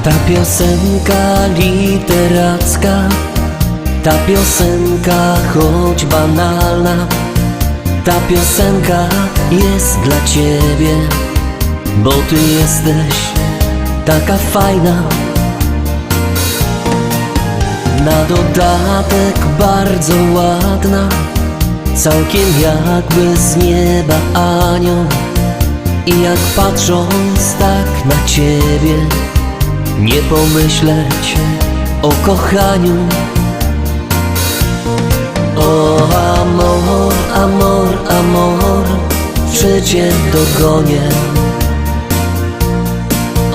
Ta piosenka literacka, ta piosenka choć banalna, ta piosenka jest dla ciebie, bo ty jesteś taka fajna. Na dodatek bardzo ładna, całkiem jakby z nieba anioł. I jak patrząc tak na ciebie, nie pomyśleć o kochaniu. O amor, amor, amor, czy cię dogonię?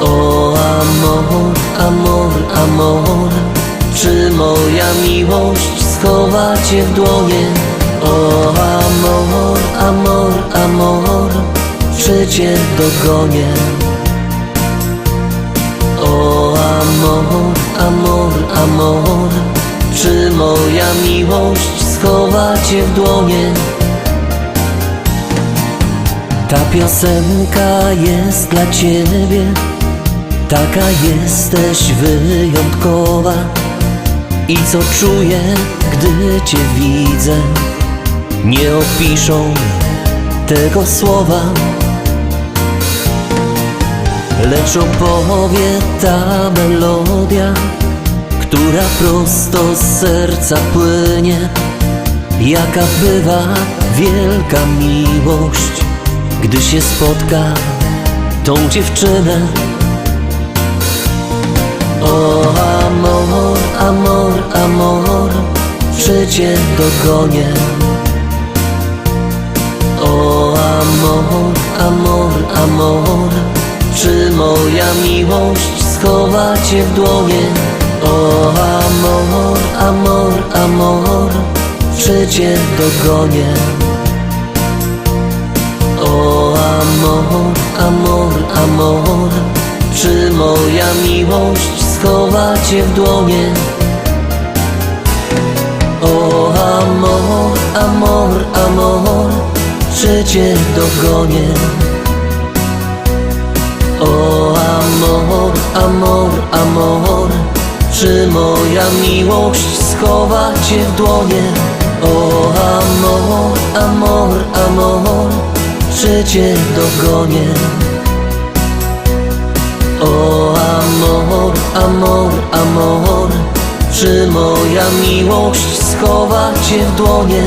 O amor, amor, amor, czy moja miłość schowa cię w dłonie? O amor, amor, amor, czy cię dogonię? O amor, amor, amor, czy moja miłość schowa cię w dłonie? Ta piosenka jest dla ciebie, taka jesteś wyjątkowa. I co czuję, gdy cię widzę, nie opiszą tego słowa. Lecz opowie ta melodia, która prosto z serca płynie. Jaka bywa wielka miłość, gdy się spotka tą dziewczynę. O amor, amor, amor, czy cię dogonię? O amor, amor, amor, czy moja miłość schowa cię w dłonie? O amor, amor, amor, czy cię dogonię? O amor, amor, amor, czy moja miłość schowa cię w dłonie? O amor, amor, amor, czy cię dogonię? O amor, amor, amor, czy moja miłość schowa cię w dłonie? O amor, amor, amor, czy cię dogonię? O amor, amor, amor, czy moja miłość schowa cię w dłonie?